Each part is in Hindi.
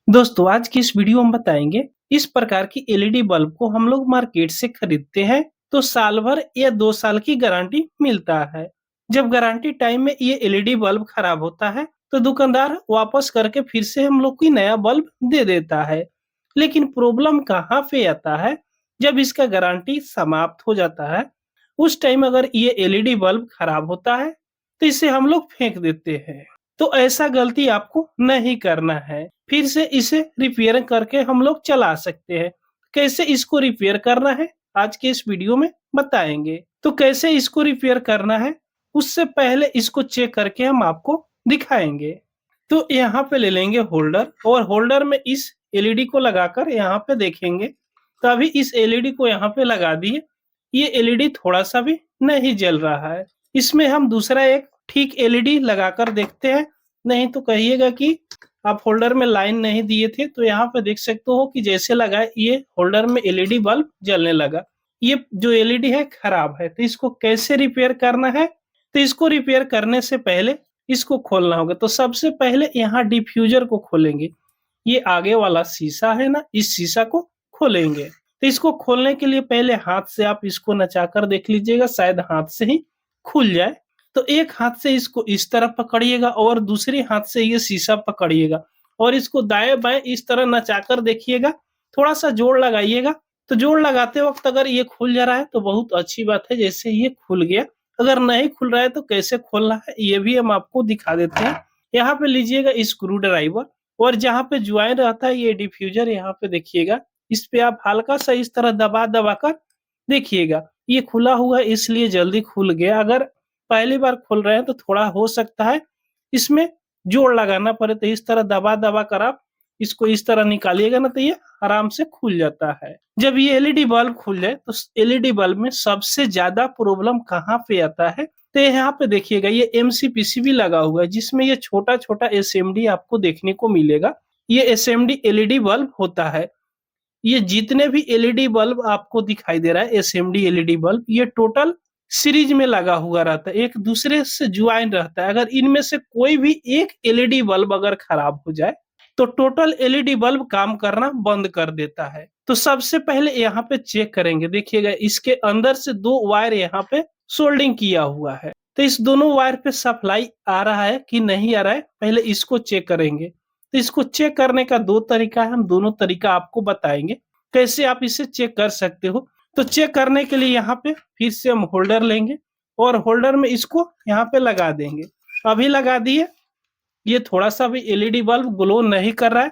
दोस्तों आज की इस वीडियो में बताएंगे इस प्रकार की एलईडी बल्ब को हम लोग मार्केट से खरीदते हैं तो साल भर या 2 साल की गारंटी मिलता है। जब गारंटी टाइम में ये एलईडी बल्ब खराब होता है तो दुकानदार वापस करके फिर से हम लोग को नया बल्ब दे देता है। लेकिन प्रॉब्लम कहाँ पे आता है, जब इसका गारंटी समाप्त हो जाता है उस टाइम अगर ये एलईडी बल्ब खराब होता है तो इसे हम लोग फेंक देते हैं। तो ऐसा गलती आपको नहीं करना है। फिर से इसे रिपेयर करके हम लोग चला सकते हैं। कैसे इसको रिपेयर करना है आज के इस वीडियो में बताएंगे। तो कैसे इसको रिपेयर करना है उससे पहले इसको चेक करके हम आपको दिखाएंगे। तो यहाँ पे ले लेंगे होल्डर और होल्डर में इस एलईडी को लगाकर यहाँ पे देखेंगे। तो अभी इस एलईडी को यहाँ पे लगा दिए, ये एलईडी थोड़ा सा भी नहीं जल रहा है। इसमें हम दूसरा एक ठीक एलईडी लगाकर देखते हैं, नहीं तो कहिएगा कि आप होल्डर में लाइन नहीं दिए थे। तो यहाँ पे देख सकते हो कि जैसे लगा ये होल्डर में एलईडी बल्ब जलने लगा। ये जो एलईडी है खराब है। तो इसको कैसे रिपेयर करना है, तो इसको रिपेयर करने से पहले इसको खोलना होगा। तो सबसे पहले यहाँ डिफ्यूजर को खोलेंगे। ये आगे वाला शीशा है ना, इस शीशा को खोलेंगे। तो इसको खोलने के लिए पहले हाथ से आप इसको नचाकर देख लीजिएगा, शायद हाथ से ही खुल जाए। तो एक हाथ से इसको इस तरह पकड़िएगा और दूसरे हाथ से ये शीशा पकड़िएगा और इसको दाएं बाएं इस तरह नचाकर देखिएगा। थोड़ा सा जोर लगाइएगा। तो जोर लगाते वक्त अगर ये खुल जा रहा है तो बहुत अच्छी बात है, जैसे ये खुल गया। अगर नहीं खुल रहा है तो कैसे खोलना है ये भी हम आपको दिखा देते हैं। यहाँ पे लीजिएगा स्क्रू ड्राइवर और जहाँ पे ज्वाइन रहता है ये डिफ्यूजर, यहाँ पे देखिएगा। इस पे आप हल्का सा इस तरह दबा दबा कर देखिएगा। ये खुला हुआ है इसलिए जल्दी खुल गया। अगर पहली बार खोल रहे हैं तो थोड़ा हो सकता है इसमें जोर लगाना पड़े। तो इस तरह दबा दबा कर आप इसको इस तरह निकालिएगा ना, तो ये आराम से खुल जाता है। जब ये एलईडी बल्ब खुल जाए तो एलईडी बल्ब में सबसे ज्यादा प्रॉब्लम कहाँ पे आता है, तो यहाँ पे देखिएगा ये एमसीपीसीबी लगा हुआ है जिसमें ये छोटा छोटा एसएमडी आपको देखने को मिलेगा। ये एसएमडी एलईडी बल्ब होता है। ये जितने भी एलईडी बल्ब आपको दिखाई दे रहा है एसएमडी एलईडी बल्ब, ये टोटल सीरीज में लगा हुआ रहता है, एक दूसरे से ज्वाइन रहता है। अगर इनमें से कोई भी एक एलईडी बल्ब अगर खराब हो जाए तो टोटल एलईडी बल्ब काम करना बंद कर देता है। तो सबसे पहले यहाँ पे चेक करेंगे, देखिएगा इसके अंदर से दो वायर यहाँ पे सोल्डिंग किया हुआ है। तो इस दोनों वायर पे सप्लाई आ रहा है कि नहीं आ रहा है, पहले इसको चेक करेंगे। तो इसको चेक करने का दो तरीका है, हम दोनों तरीका आपको बताएंगे कैसे आप इसे चेक कर सकते हो। तो चेक करने के लिए यहाँ पे फिर से हम होल्डर लेंगे और होल्डर में इसको यहाँ पे लगा देंगे। अभी लगा दिए, ये थोड़ा सा भी एलईडी बल्ब ग्लो नहीं कर रहा है।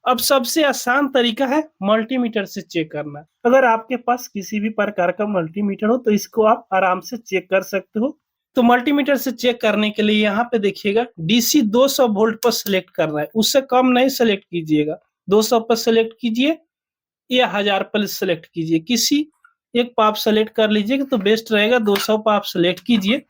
अब सबसे आसान तरीका है मल्टीमीटर से चेक करना। अगर आपके पास किसी भी प्रकार का मल्टीमीटर हो तो इसको आप आराम से चेक कर सकते हो। तो मल्टीमीटर से चेक करने के लिए यहाँ पे देखिएगा डीसी 200 वोल्ट पर सिलेक्ट करना है, उससे कम नहीं सिलेक्ट कीजिएगा। 200 पर सिलेक्ट कीजिए या 1000 पर सिलेक्ट कीजिए, किसी एक पर आप सिलेक्ट कर लीजिएगा तो बेस्ट रहेगा। 200 पर आप सिलेक्ट कीजिए।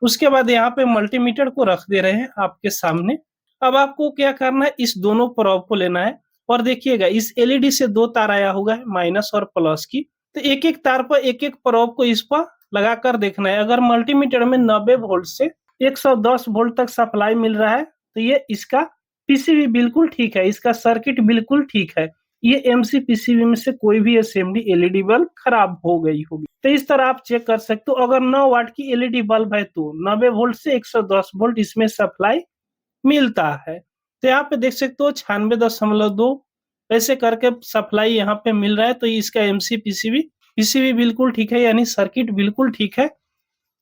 उसके बाद यहाँ पे मल्टीमीटर को रख दे रहे हैं आपके सामने। अब आपको क्या करना है, इस दोनों प्रोब को लेना है और देखिएगा इस एलईडी से दो तार आया हुआ है माइनस और प्लस की। तो एक एक तार पर एक एक प्रोब को इस पर लगाकर देखना है। अगर मल्टीमीटर में 90 वोल्ट से 110 वोल्ट तक सप्लाई मिल रहा है तो ये इसका पीसीबी बिल्कुल ठीक है, इसका सर्किट बिल्कुल ठीक है। ये एमसीपीसीबी में से कोई भी एसएमडी एलईडी बल्ब खराब हो गई होगी। तो इस तरह आप चेक कर सकते हो। अगर 9 वाट की एलईडी बल्ब है तो 90 वोल्ट से 110 वोल्ट इसमें सप्लाई मिलता है। तो यहाँ पे देख सकते हो 96.2 ऐसे करके सप्लाई यहाँ पे मिल रहा है। तो इसका पीसीबी बिल्कुल ठीक है, यानी सर्किट बिल्कुल ठीक है।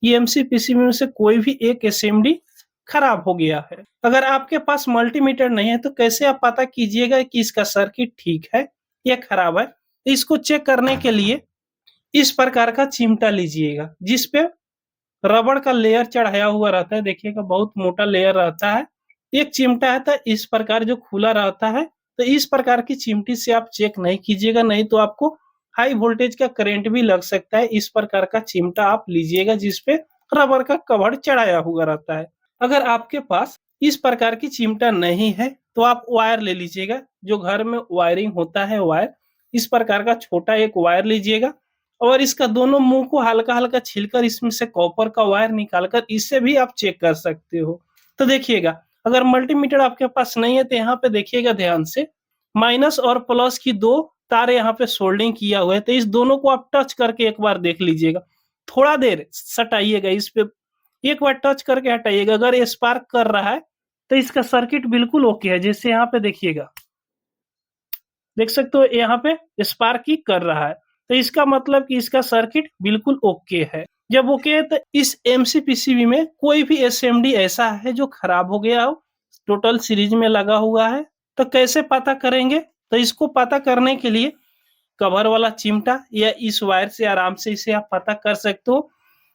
ये एमसीपीसीबी में से कोई भी एक एसएमडी खराब हो गया है। अगर आपके पास मल्टीमीटर नहीं है तो कैसे आप पता कीजिएगा कि इसका सर्किट ठीक है या खराब है। इसको चेक करने के लिए इस प्रकार का चिमटा लीजिएगा जिस पे रबड़ का लेयर चढ़ाया हुआ रहता है। देखिएगा बहुत मोटा लेयर रहता है। एक चिमटा है इस प्रकार जो खुला रहता है। तो इस प्रकार की चिमटी से आप चेक नहीं कीजिएगा, नहीं तो आपको हाई वोल्टेज का करंट भी लग सकता है। इस प्रकार का चिमटा आप लीजिएगा जिसपे रबर का कवर चढ़ाया हुआ रहता है। अगर आपके पास इस प्रकार की चिमटा नहीं है तो आप वायर ले लीजिएगा, जो घर में वायरिंग होता है वायर। इस प्रकार का छोटा एक वायर लीजिएगा और इसका दोनों मुंह को हल्का हल्का छिलकर इसमें से कॉपर का वायर निकालकर इससे भी आप चेक कर सकते हो। तो देखिएगा अगर मल्टीमीटर आपके पास नहीं है तो यहाँ पे देखिएगा ध्यान से, माइनस और प्लस की 2 तार यहाँ पे सोल्डिंग किया हुआ है, तो इस दोनों को आप टच करके एक बार देख लीजिएगा। थोड़ा देर सटाइएगा, इस पे एक बार टच करके हटाइएगा। अगर ये स्पार्क कर रहा है तो इसका सर्किट बिल्कुल ओके है। जैसे यहाँ पे देखिएगा, देख सकते हो यहाँ पे स्पार्क ही कर रहा है, तो इसका मतलब कि इसका सर्किट बिल्कुल ओके है। जब ओके है तो इस एमसीपीसीबी में कोई भी एसएमडी ऐसा है जो खराब हो गया हो, टोटल सीरीज में लगा हुआ है, तो कैसे पता करेंगे? तो इसको पता करने के लिए कवर वाला चिमटा या इस वायर से आराम से इसे आप पता कर सकते हो।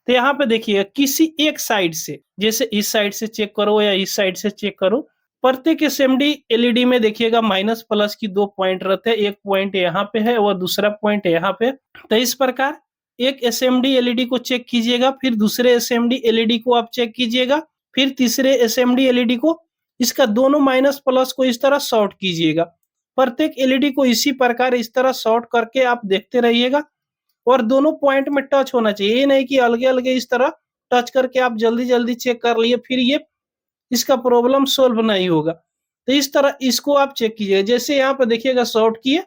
तो यहाँ पे देखिए किसी एक साइड से, जैसे इस साइड से चेक करो या इस साइड से चेक करो, प्रत्येक एसएमडी एलईडी में देखिएगा माइनस प्लस की 2 पॉइंट रहते हैं। एक पॉइंट यहाँ पे है और दूसरा पॉइंट यहाँ पे। तो इस प्रकार एक एसएमडी एलईडी को चेक कीजिएगा, फिर दूसरे एसएमडी एलईडी को आप चेक कीजिएगा, फिर तीसरे एसएमडी एलईडी को, इसका दोनों माइनस प्लस को इस तरह शॉर्ट कीजिएगा। प्रत्येक एलईडी को इसी प्रकार इस तरह शॉर्ट करके आप देखते रहिएगा और दोनों पॉइंट में टच होना चाहिए। ये नहीं कि अलगे अलगे इस तरह टच करके आप जल्दी जल्दी चेक कर लिए, फिर ये इसका प्रॉब्लम सोल्व नहीं होगा। तो इस तरह इसको आप चेक कीजिए। जैसे यहाँ पे देखिएगा शॉर्ट किए,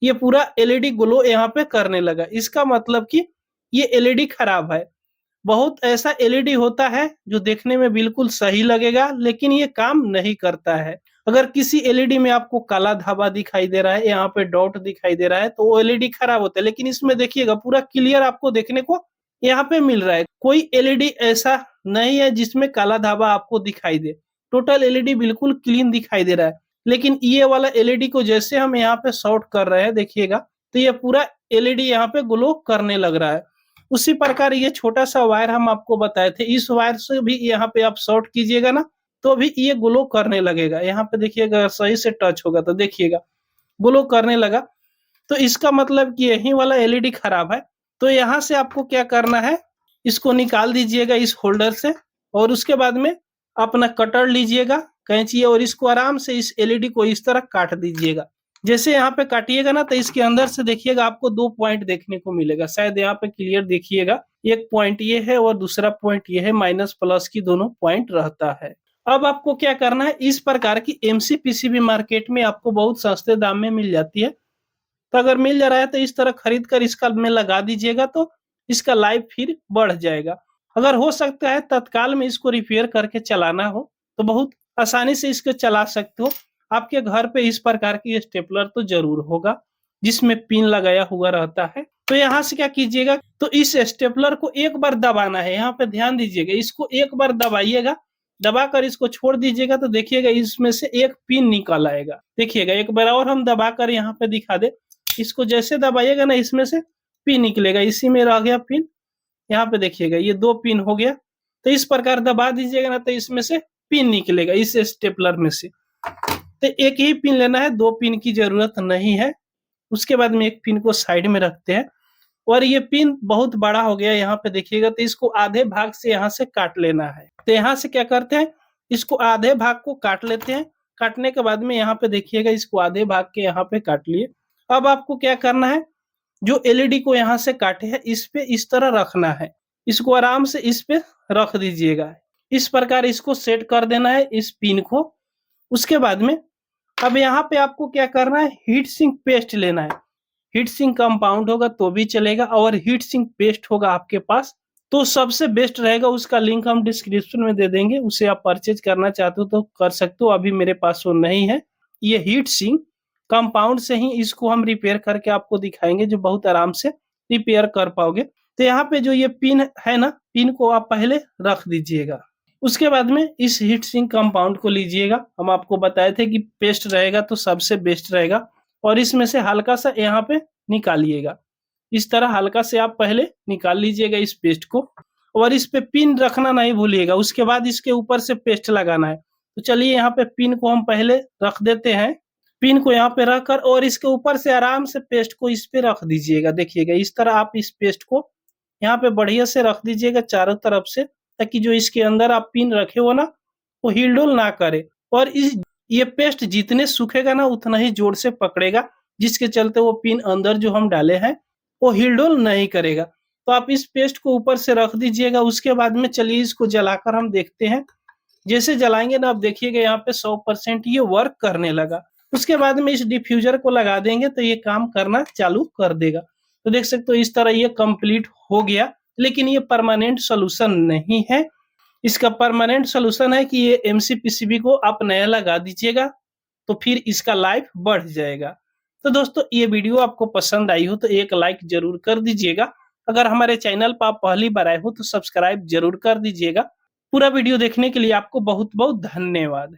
ये पूरा एलईडी ग्लो यहाँ पे करने लगा, इसका मतलब कि ये एलईडी खराब है। बहुत ऐसा एलईडी होता है जो देखने में बिल्कुल सही लगेगा लेकिन ये काम नहीं करता है। अगर किसी एलईडी में आपको काला धाबा दिखाई दे रहा है, यहाँ पे डॉट दिखाई दे रहा है, तो वो एलईडी खराब होता है। लेकिन इसमें देखिएगा पूरा क्लियर आपको देखने को यहाँ पे मिल रहा है। कोई एलईडी ऐसा नहीं है जिसमें काला धाबा आपको दिखाई दे, टोटल एलईडी बिल्कुल क्लीन दिखाई दे रहा है। लेकिन ये वाला एलईडी को जैसे हम यहाँ पे शॉर्ट कर रहे हैं देखिएगा, तो ये पूरा एलईडी यहाँ पे ग्लो करने लग रहा है। उसी प्रकार ये छोटा सा वायर हम आपको बताए थे, इस वायर से भी यहाँ पे आप शॉर्ट कीजिएगा ना तो भी ये ग्लो करने लगेगा। यहाँ पे देखिएगा सही से टच होगा तो देखिएगा ग्लो करने लगा, तो इसका मतलब कि यही वाला एलईडी खराब है। तो यहाँ से आपको क्या करना है, इसको निकाल दीजिएगा इस होल्डर से और उसके बाद में अपना कटर लीजिएगा, कैंची, और इसको आराम से इस एलईडी को इस तरह काट दीजिएगा। जैसे यहाँ पे काटिएगा ना तो इसके अंदर से देखिएगा आपको 2 पॉइंट देखने को मिलेगा, शायद यहाँ पे क्लियर देखिएगा। एक पॉइंट ये है और दूसरा पॉइंट ये है, माइनस प्लस की दोनों पॉइंट रहता है। अब आपको क्या करना है, इस प्रकार की एमसीपीसीबी मार्केट में आपको बहुत सस्ते दाम में मिल जाती है। तो अगर मिल जा रहा है तो इस तरह खरीद कर इसका में लगा दीजिएगा, तो इसका लाइफ फिर बढ़ जाएगा। अगर हो सकता है तत्काल में इसको रिपेयर करके चलाना हो तो बहुत आसानी से इसको चला सकते हो। आपके घर पे इस प्रकार की स्टेपलर तो जरूर होगा जिसमें पिन लगाया हुआ रहता है। तो यहाँ से क्या कीजिएगा, तो इस स्टेपलर को एक बार दबाना है। यहाँ पे ध्यान दीजिएगा, इसको एक बार दबाइएगा, दबाकर इसको छोड़ दीजिएगा तो देखिएगा इसमें से एक पिन निकल आएगा। देखिएगा एक बार और हम दबाकर यहाँ पे दिखा दे, इसको जैसे दबाइएगा ना इसमें से पिन निकलेगा, इसी में रह गया पिन। यहाँ पे देखिएगा ये 2 पिन हो गया, तो इस प्रकार दबा दीजिएगा ना तो इसमें से पिन निकलेगा इस स्टेपलर में से। तो एक ही पिन लेना है, 2 पिन की जरूरत नहीं है। उसके बाद में एक पिन को साइड में रखते हैं और ये पिन बहुत बड़ा हो गया यहाँ पे देखिएगा, तो इसको आधे भाग से यहाँ से काट लेना है। तो यहाँ से क्या करते हैं, इसको आधे भाग को काट लेते हैं। काटने के बाद में यहाँ पे देखिएगा इसको आधे भाग के यहाँ पे काट लिए। अब आपको क्या करना है, जो एलईडी को यहाँ से काटे हैं इस पे इस तरह रखना है, इसको आराम से इस पे रख दीजिएगा। इस प्रकार इसको सेट कर देना है इस पिन को। उसके बाद में अब यहाँ पे आपको क्या करना है, हीट सिंक पेस्ट लेना है। हीट सिंक कंपाउंड होगा तो भी चलेगा और हीट सिंक पेस्ट होगा आपके पास तो सबसे बेस्ट रहेगा। उसका लिंक हम डिस्क्रिप्शन में दे देंगे, उसे आप परचेज करना चाहते हो तो कर सकते हो, अभी मेरे पास वो नहीं है। ये हीट सिंक कंपाउंड से ही इसको हम रिपेयर करके आपको दिखाएंगे, जो बहुत आराम से रिपेयर कर पाओगे। तो यहाँ पे जो ये पिन है ना, पिन को आप पहले रख दीजिएगा। उसके बाद में इस हीट सिंक कंपाउंड को लीजिएगा, हम आपको बताए थे कि पेस्ट रहेगा तो सबसे बेस्ट रहेगा, और इसमें से हल्का सा यहाँ पे निकालिएगा। इस तरह हल्का से आप पहले निकाल लीजिएगा इस पेस्ट को, और इस पे पिन रखना नहीं भूलिएगा। उसके बाद इसके ऊपर से पेस्ट लगाना है। तो चलिए यहाँ पे पिन को हम पहले रख देते हैं। पिन को यहाँ पे रखकर और इसके ऊपर से आराम से पेस्ट को इस पे रख दीजिएगा। देखिएगा इस तरह आप इस पेस्ट को यहाँ पे बढ़िया से रख दीजिएगा चारों तरफ से, ताकि जो इसके अंदर आप पिन रखे हो ना वो हिलडुल ना करे। और ये पेस्ट जितने सूखेगा ना उतना ही जोर से पकड़ेगा, जिसके चलते वो पिन अंदर जो हम डाले हैं वो हिलडुल नहीं करेगा। तो आप इस पेस्ट को ऊपर से रख दीजिएगा। उसके बाद में चलिए इसको जलाकर हम देखते हैं जैसे जलाएंगे ना, अब देखिएगा यहाँ पे 100% ये वर्क करने लगा। उसके बाद में इस डिफ्यूजर को लगा देंगे तो ये काम करना चालू कर देगा। तो देख सकते हो इस तरह ये कंप्लीट हो गया, लेकिन ये परमानेंट सोल्यूशन नहीं है। इसका परमानेंट सोल्यूशन है कि ये एमसी पीसीबी को आप नया लगा दीजिएगा, तो फिर इसका लाइफ बढ़ जाएगा। तो दोस्तों ये वीडियो आपको पसंद आई हो तो एक लाइक जरूर कर दीजिएगा। अगर हमारे चैनल पर आप पहली बार आए हो तो सब्सक्राइब जरूर कर दीजिएगा। पूरा वीडियो देखने के लिए आपको बहुत बहुत धन्यवाद।